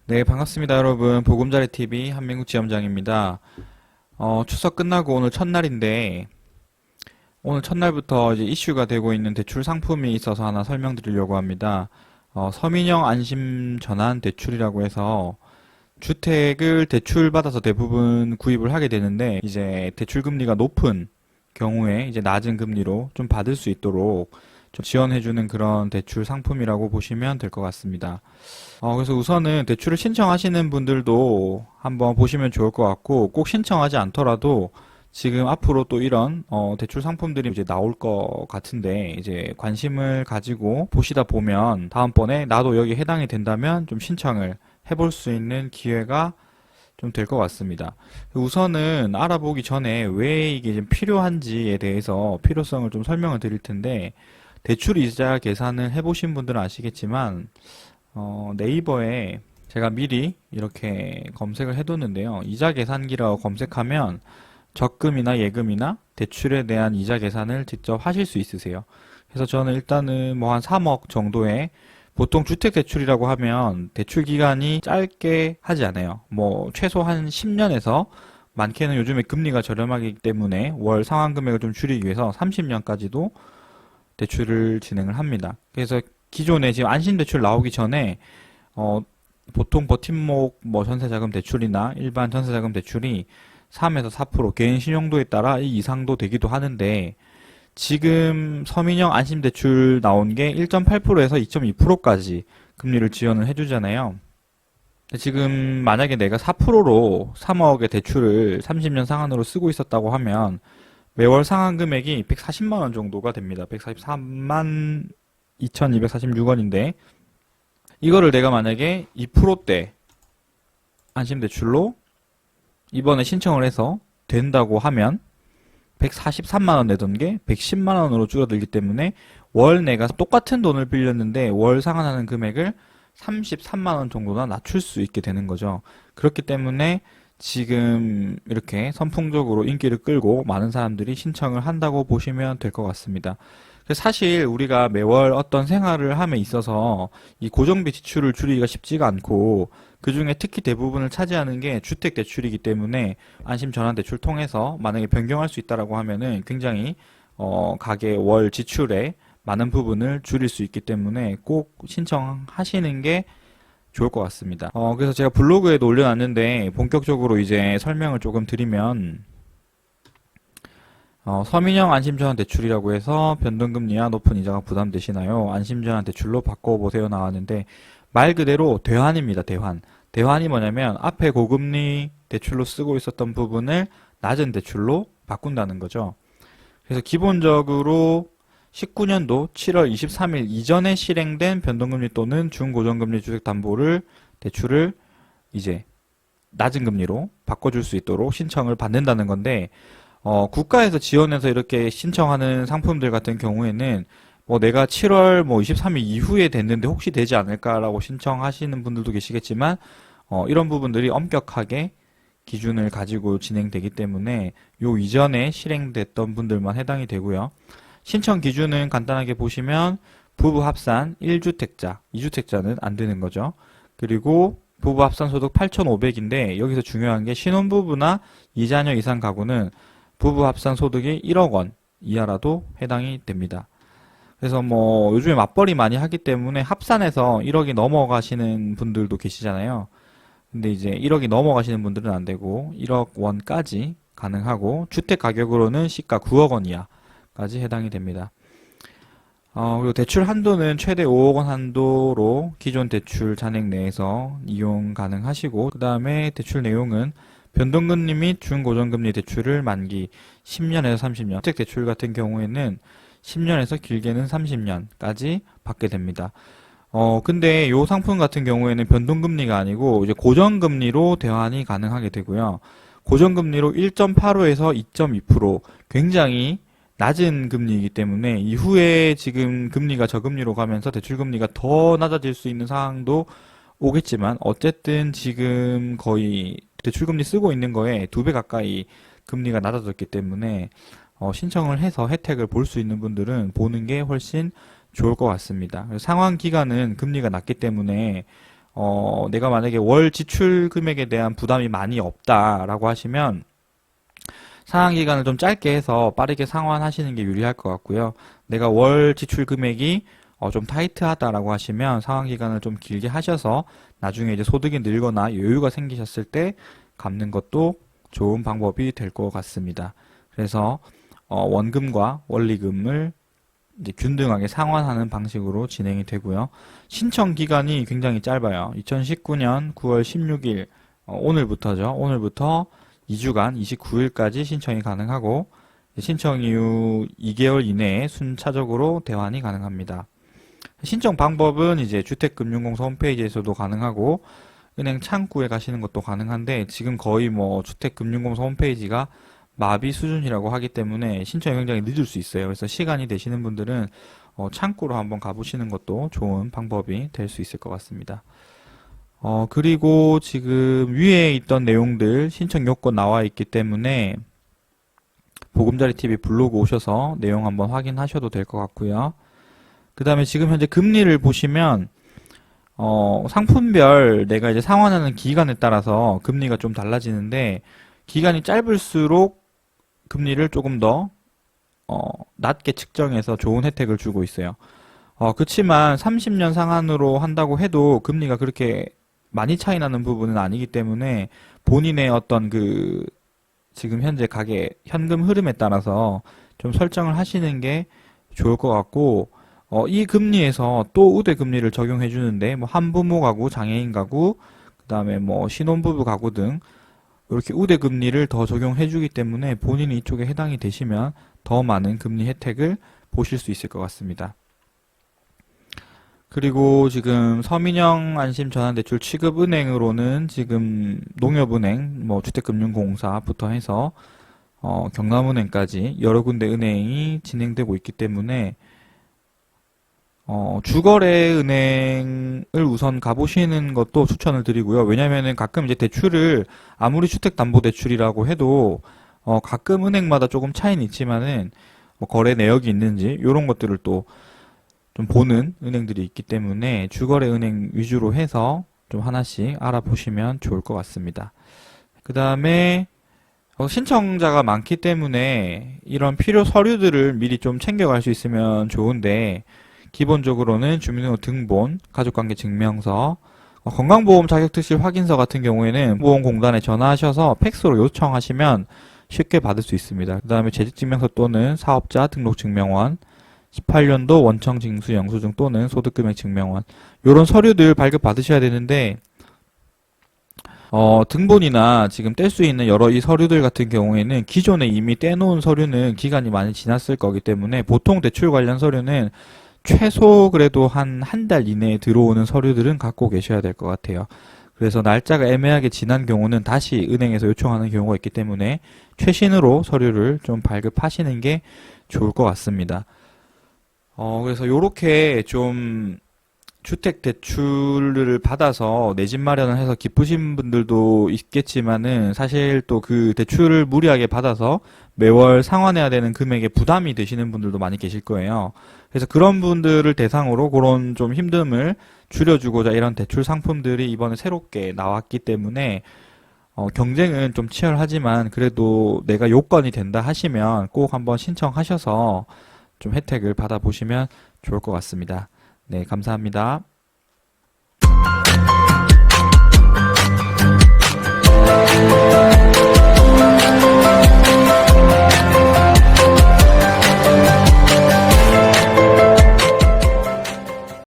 네, 반갑습니다, 여러분. 보금자리TV 한민국지점장입니다. 추석 끝나고 오늘 첫날인데, 오늘 첫날부터 이제 이슈가 되고 있는 대출 상품이 있어서 하나 설명드리려고 합니다. 서민형 안심 전환 대출이라고 해서 주택을 대출받아서 대부분 구입을 하게 되는데, 이제 대출 금리가 높은 경우에 이제 낮은 금리로 좀 받을 수 있도록 좀 지원해주는 그런 대출 상품이라고 보시면 될 것 같습니다. 그래서 우선은 대출을 신청하시는 분들도 한번 보시면 좋을 것 같고, 꼭 신청하지 않더라도 지금 앞으로 또 이런 대출 상품들이 이제 나올 것 같은데, 이제 관심을 가지고 보시다 보면 다음번에 나도 여기 해당이 된다면 좀 신청을 해볼 수 있는 기회가 좀 될 것 같습니다. 우선은 알아보기 전에 왜 이게 좀 필요한지에 대해서 필요성을 좀 설명을 드릴 텐데, 대출 이자 계산을 해보신 분들은 아시겠지만 네이버에 제가 미리 이렇게 검색을 해뒀는데요. 이자 계산기라고 검색하면 적금이나 예금이나 대출에 대한 이자 계산을 직접 하실 수 있으세요. 그래서 저는 일단은 뭐 한 3억 정도의, 보통 주택대출이라고 하면 대출 기간이 짧게 하지 않아요. 뭐 최소 한 10년에서 많게는 요즘에 금리가 저렴하기 때문에 월 상환 금액을 좀 줄이기 위해서 30년까지도 대출을 진행을 합니다. 그래서 기존에 지금 안심대출 나오기 전에 보통 버팀목 뭐 전세자금 대출이나 일반 전세자금 대출이 3에서 4% 개인 신용도에 따라 이 이상도 되기도 하는데, 지금 서민형 안심대출 나온 게 1.8%에서 2.2%까지 금리를 지원을 해주잖아요. 지금 만약에 내가 4%로 3억의 대출을 30년 상환으로 쓰고 있었다고 하면 매월 상환 금액이 140만 원 정도가 됩니다. 143만 2,246원인데, 이거를 내가 만약에 2%대 안심대출로 이번에 신청을 해서 된다고 하면 143만 원 내던 게 110만 원으로 줄어들기 때문에 월 내가 똑같은 돈을 빌렸는데 월 상환하는 금액을 33만 원 정도나 낮출 수 있게 되는 거죠. 그렇기 때문에 지금 이렇게 선풍적으로 인기를 끌고 많은 사람들이 신청을 한다고 보시면 될 것 같습니다. 사실 우리가 매월 어떤 생활을 함에 있어서 이 고정비 지출을 줄이기가 쉽지가 않고, 그 중에 특히 대부분을 차지하는 게 주택대출이기 때문에 안심전환대출 통해서 만약에 변경할 수 있다라고 하면은 굉장히 가계 월 지출의 많은 부분을 줄일 수 있기 때문에 꼭 신청하시는 게 좋을 것 같습니다. 그래서 제가 블로그에도 올려놨는데 본격적으로 이제 설명을 조금 드리면, 서민형 안심전환 대출이라고 해서 변동금리와 높은 이자가 부담되시나요? 안심전환 대출로 바꿔보세요 나왔는데, 말 그대로 대환입니다. 대환. 대환이 뭐냐면 앞에 고금리 대출로 쓰고 있었던 부분을 낮은 대출로 바꾼다는 거죠. 그래서 기본적으로 19년도 7월 23일 이전에 실행된 변동금리 또는 중고정금리 주택담보를 대출을 이제 낮은 금리로 바꿔줄 수 있도록 신청을 받는다는 건데, 국가에서 지원해서 이렇게 신청하는 상품들 같은 경우에는 뭐 내가 7월 뭐 23일 이후에 됐는데 혹시 되지 않을까라고 신청하시는 분들도 계시겠지만, 이런 부분들이 엄격하게 기준을 가지고 진행되기 때문에 요 이전에 실행됐던 분들만 해당이 되고요. 신청 기준은 간단하게 보시면 부부 합산 1주택자, 2주택자는 안 되는 거죠. 그리고 부부 합산 소득 8,500인데 여기서 중요한 게 신혼부부나 2자녀 이상 가구는 부부 합산 소득이 1억 원 이하라도 해당이 됩니다. 그래서 뭐 요즘에 맞벌이 많이 하기 때문에 합산해서 1억이 넘어가시는 분들도 계시잖아요. 근데 이제 1억이 넘어가시는 분들은 안 되고 1억 원까지 가능하고, 주택 가격으로는 시가 9억 원 이하까지 해당이 됩니다. 그리고 대출 한도는 최대 5억 원 한도로 기존 대출 잔액 내에서 이용 가능하시고, 그 다음에 대출 내용은 변동금리 및 중고정금리 대출을 만기 10년에서 30년, 주택 대출 같은 경우에는 10년에서 길게는 30년까지 받게 됩니다. 근데 이 상품 같은 경우에는 변동금리가 아니고 이제 고정금리로 대환이 가능하게 되고요. 고정금리로 1.85에서 2.2%, 굉장히 낮은 금리이기 때문에 이후에 지금 금리가 저금리로 가면서 대출금리가 더 낮아질 수 있는 상황도 오겠지만, 어쨌든 지금 거의 대출금리 쓰고 있는 거에 2배 가까이 금리가 낮아졌기 때문에 신청을 해서 혜택을 볼 수 있는 분들은 보는 게 훨씬 좋을 것 같습니다. 상환 기간은 금리가 낮기 때문에 내가 만약에 월 지출 금액에 대한 부담이 많이 없다라고 하시면 상환 기간을 좀 짧게 해서 빠르게 상환하시는 게 유리할 것 같고요. 내가 월 지출 금액이 좀 타이트하다라고 하시면 상환 기간을 좀 길게 하셔서 나중에 이제 소득이 늘거나 여유가 생기셨을 때 갚는 것도 좋은 방법이 될 것 같습니다. 그래서 원금과 원리금을 이제 균등하게 상환하는 방식으로 진행이 되고요. 신청 기간이 굉장히 짧아요. 2019년 9월 16일 오늘부터죠. 오늘부터 2주간 29일까지 신청이 가능하고 신청 이후 2개월 이내에 순차적으로 대환이 가능합니다. 신청 방법은 이제 주택금융공사 홈페이지에서도 가능하고 은행 창구에 가시는 것도 가능한데 지금 거의 뭐 주택금융공사 홈페이지가 마비 수준이라고 하기 때문에 신청이 굉장히 늦을 수 있어요. 그래서 시간이 되시는 분들은 창구로 한번 가보시는 것도 좋은 방법이 될 수 있을 것 같습니다. 그리고 지금 위에 있던 내용들 신청 요건 나와 있기 때문에 보금자리 TV 블로그 오셔서 내용 한번 확인하셔도 될 것 같고요. 그 다음에 지금 현재 금리를 보시면 상품별 내가 이제 상환하는 기간에 따라서 금리가 좀 달라지는데 기간이 짧을수록 금리를 조금 더 낮게 측정해서 좋은 혜택을 주고 있어요. 그치만 30년 상환으로 한다고 해도 금리가 그렇게 많이 차이 나는 부분은 아니기 때문에 본인의 어떤 그 지금 현재 가계 현금 흐름에 따라서 좀 설정을 하시는 게 좋을 것 같고 이 금리에서 또 우대 금리를 적용해 주는데 뭐 한부모 가구, 장애인 가구, 그다음에 뭐 신혼부부 가구 등 이렇게 우대 금리를 더 적용해 주기 때문에 본인이 이쪽에 해당이 되시면 더 많은 금리 혜택을 보실 수 있을 것 같습니다. 그리고 지금 서민형 안심전환대출 취급은행으로는 지금 농협은행, 뭐 주택금융공사부터 해서 경남은행까지 여러 군데 은행이 진행되고 있기 때문에 주거래 은행을 우선 가보시는 것도 추천을 드리고요. 왜냐면은 가끔 이제 대출을 아무리 주택담보대출이라고 해도 가끔 은행마다 조금 차이는 있지만은 뭐 거래 내역이 있는지 이런 것들을 또 좀 보는 은행들이 있기 때문에 주거래 은행 위주로 해서 좀 하나씩 알아보시면 좋을 것 같습니다. 그 다음에 신청자가 많기 때문에 이런 필요 서류들을 미리 좀 챙겨갈 수 있으면 좋은데 기본적으로는 주민등록 등본, 가족관계증명서, 건강보험 자격특실 확인서 같은 경우에는 보험공단에 전화하셔서 팩스로 요청하시면 쉽게 받을 수 있습니다. 그 다음에 재직증명서 또는 사업자 등록증명원, 18년도 원청징수 영수증 또는 소득금액 증명원 이런 서류들 발급 받으셔야 되는데 등본이나 지금 뗄 수 있는 여러 이 서류들 같은 경우에는 기존에 이미 떼놓은 서류는 기간이 많이 지났을 거기 때문에 보통 대출 관련 서류는 최소 그래도 한 달 이내에 들어오는 서류들은 갖고 계셔야 될 것 같아요. 그래서 날짜가 애매하게 지난 경우는 다시 은행에서 요청하는 경우가 있기 때문에 최신으로 서류를 좀 발급하시는 게 좋을 것 같습니다. 그래서 요렇게 좀 주택 대출을 받아서 내 집 마련을 해서 기쁘신 분들도 있겠지만은 사실 또 그 대출을 무리하게 받아서 매월 상환해야 되는 금액에 부담이 되시는 분들도 많이 계실 거예요. 그래서 그런 분들을 대상으로 그런 좀 힘듦을 줄여주고자 이런 대출 상품들이 이번에 새롭게 나왔기 때문에 경쟁은 좀 치열하지만 그래도 내가 요건이 된다 하시면 꼭 한번 신청하셔서 좀 혜택을 받아보시면 좋을 것 같습니다. 네, 감사합니다.